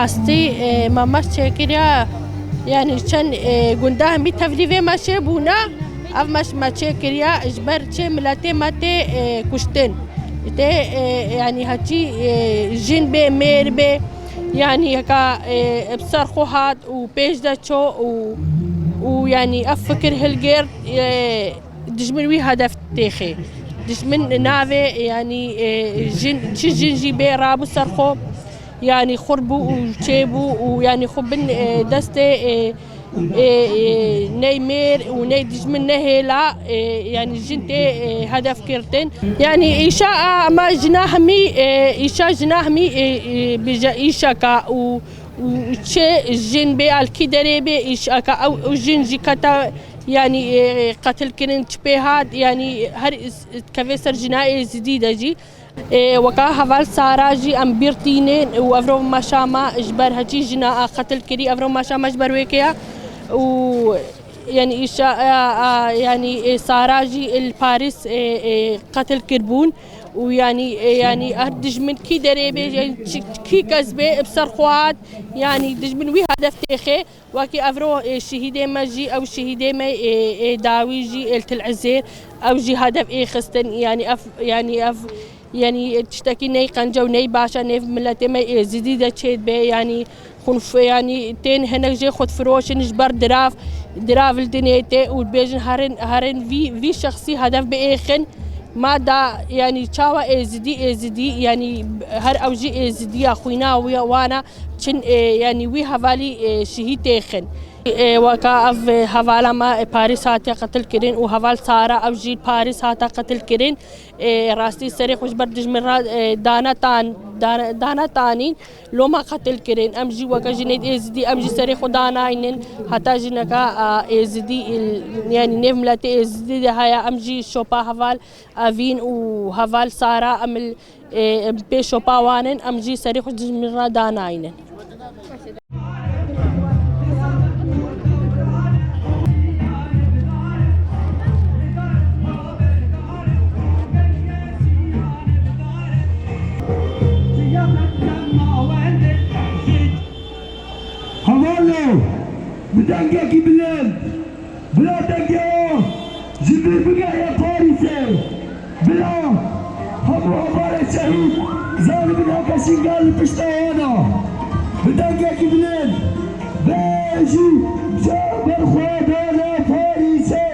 راستی ماماش چکریا یعنی چند گنده همی تفلیه ماشه بونا اف ما چکریا اجبر چه ملت ماته کشتن ته یعنی هچی جن به میر به یعنی هکا بسر خوهات و پیش دچو و یعنی افکر هلگرد دجمن وی هدف تخی دجمن ناوی یعنی جن چه جنجی به رابو سرخو يعني خربوا وشيبوا ويعني خبن دست نيمير ونيدج من نهلا يعني جنت هدف كرتن يعني إيشاء ما جناهمي إيشاء جناهمي بجا إيشاء كا وشيء جن بالكدري بإيشاء كا أو جنجي كتا يعني قتل كرن تبهات يعني هر كفيسر جنائي جديدة جي وكا هفال ساراجي ام بيرتينين وافرو ما شاما اجبر هجي جنا قتل كري افرو ما شاما اجبر ويكيا و يعني إيشا يعني ساراجي الباريس قتل كربون ويعني أردج من كي دريبه يعني كي كسبه بسر خوات يعني دج من وي هدف تخي وكي أفرو شهيدة ماجي أو شهيدة ما داويجي التلعزير أو جي هدف خستن يعني تشتكي ني قنجة وني باشا ني ملتي ما زديدة تشيد بي يعني خنف يعني تين هناك جي خد فروش نجبر دراف الدنيتي والبيجن هرن في شخصي هدف بإيخن ما دا يعني تشاوا ازدي يعني هر اوجي ازدي اخوينا وانا چن يعني وي حوالي شهيد اخن وكاف حوالا ما باريس هاتي قتل كرين وحوال سارا اوجي باريس هاتا قتل كرين راستي سري خوش بردج من دانا تانين لو ما قتل كرين امجي وكا جنيد ازدي امجي سري خدانا اينن حتى جنكا ازدي يعني نفملتي ازدي هيا امجي شوبا حوال افين وحوال سارا امل بشوبا وانن امجي سري خوش من دانا اينن حوالو بدنگه بلا دنگه جبر بگه یا پاریسه بلا همو حوال شهید ظالم ناکشین گل پشتوانا بدنگه کی بلند بیجی جبر خودانا پاریسه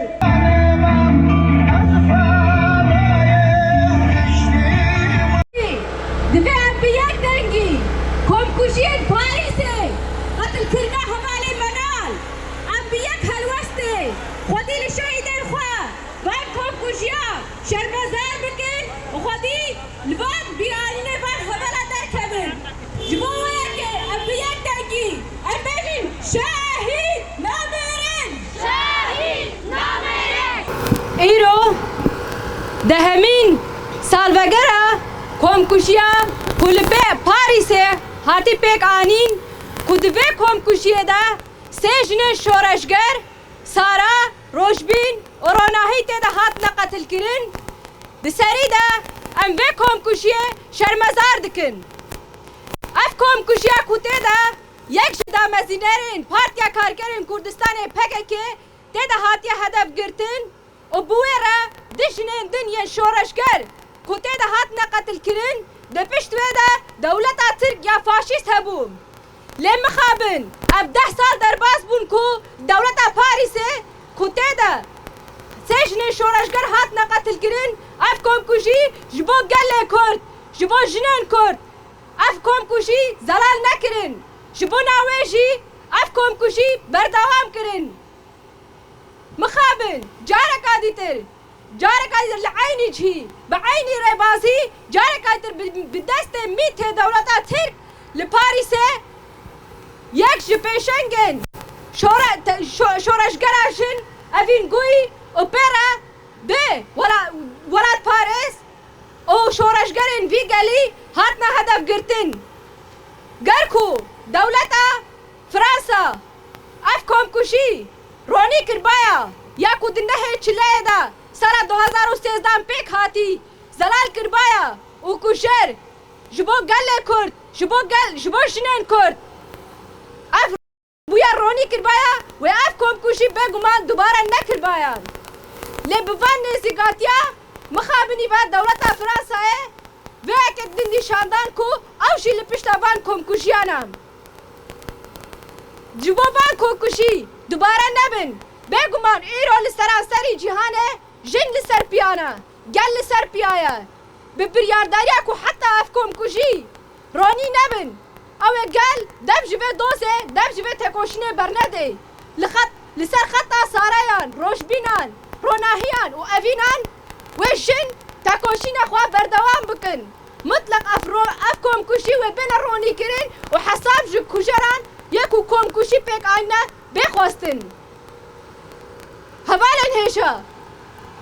دفع بیک دنگی کمکشید پاریسه قتل کرنا حوالی منال ام بیک هلوسته خودی لشهیدین خواه باید کمکشیا شرمزار بکن و خودی لبان بیانینه بان حوالا در کبن جبوه که ام بیک دنگی ام بیجیم شهید نامیرن ایرو دهمین سالوگره کمکشیا کلبه پاریسه هاتی پیک آنین کدوه کمکشیه ده سجن شورشگر سارا روشبین اراناهی ته ده هات نقتل کرن دسری ده ام وی کمکشیه شرمزار دکن اف کمکشیه کته ده یک جدا مزینرین پارتیا کارگرین کردستان پکه ته ده هاتی هدف گرتن و بویره دشنین دنیا شورشگر کته ده هات نقتل کرن ده پشت ویده دولت ترک یا فاشیست هبوم لما خابن اب 10 سال در باز بون کو دولت پاریسه کته ده سجن شورشگر هات نقتل کرن اف کمکشی جبو گله کرد جبو جنان کرد اف کمکشی زلال نکرن جبو ناویجی اف کمکشی بردوام کرن مخابن جارك قادتر لعيني جهي بعيني ربازي جارك قادتر بدست ميت دولة ترك لباريسه یک جپیشنگن شورشگراشن اوین گوی اپرا به ولاد پاریس او شورشگرین وی گلی هات نه هدف گرتن گرکو دولتا فرانسا اف کمکشی رونی کربایا یا کدنه چله دا سال 2013 پیک هاتی زلال کربایا او کشر جبو گله کرد جبو جنن کرد بویا رونی کر بایا و اف کم کشی بگمان دوباره نکر بایا لبوان نزیگاتیا مخابنی بعد دولت فرانسه و اکت دندی شاندان کو اوشی لپشتابان کم کشیانم جوابان کم کشی دوباره نبن بگمان ایرو لسراسری جهانه جن لسر پیانه گل لسر پیایه به بریارداریا کو حتی اف کم کشی رونی نبن او گل دب جوه دوزه دب جوه تکوشنه برنده لسر خطا سارایان روشبینان روناهیان و اوینان و جن تکوشین خواه بردوام بکن مطلق اف کم کشی و بین رونی کرن و حساب جو کجران یکو کم کشی پیک آینه بخواستن هوالن هیشا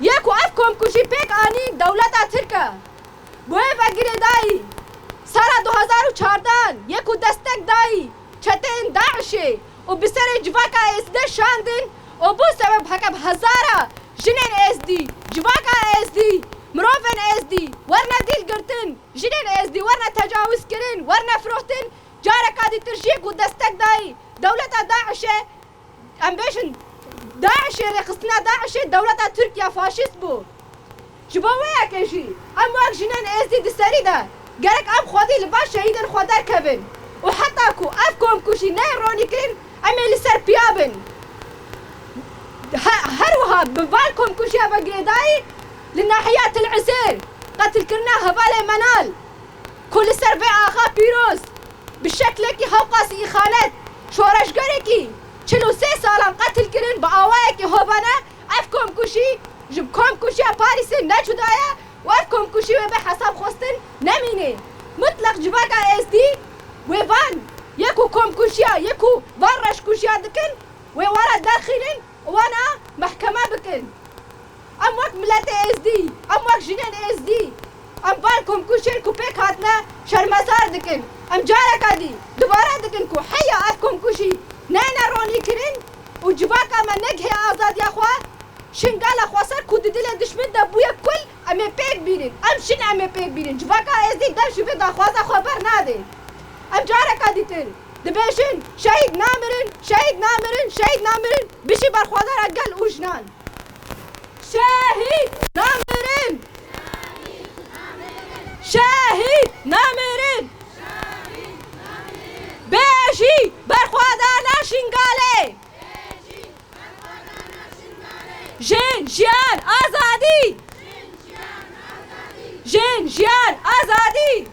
یکو اف کم کشی پیک آنی دولت ترکه بوه وگیره دایی سال 2014 یکو دستک دایی چتن داعشه و بسر جواکا ازده شاندن و بو سبب حکم هزاره جنین ازدی جواکا ازدی مروفن ازدی ورنه دیل گرتن جنین ازدی ورنه تجاوز کرن ورنه فروختن جارکا دی ترشیک و دستک دایی دولت داعشه ام بیشن داعشه رخصنا داعشه دولت ترکیه فاشیست بو جبوه کشی ام واق جنین ازدی دستری ده گرک ام خودی لباس شهیدن خودر کبن و حتی کو اف کم کشی نه رونی کرن امی لسر پیابن هر وها ببال کم کشی ابا گریدایی لناحیات العسير قتل كرنا هبال منال كل سر في آخا بيروز بالشكل كي هوقاسي إخانات شورش غريكي 43 سالم قتل كرن بآوايا كي هوبانا أفكم كوشي جبكم كوشي باريسي نجدايا وأفكم كوشي وبحساب خوستن نميني مطلق جباكا اس دي وفان يكو كوم كوشيا يكو ورش كوشيا دكن وورا داخلين وانا محكمة بكن ام وقت ملت اس دي ام وقت جنين اس دي ام بالكم كوشين كو بيك هاتنا شرمزار دكن ام جاركا دي دوباره دكن كو حيا افكم كوشي نانا روني كرين وجباكا ما نجهي آزاد يا اخوا شنقال اخوا سر كو دل دشمن دبويا كل امي بيك بيرين ام شن امي بيك بيرين جباكا اس دي دم شوفي دا خوازا خبر نادي ام جاركا دي تل دبيشن شهيد نامرن شهيد نامرن شهيد نامرن بشي برخوادر اقل اوجنان شهيد نامرن شهيد نامرن بشي برخوادر شنقاله جن جيان آزادي جن جيان آزادي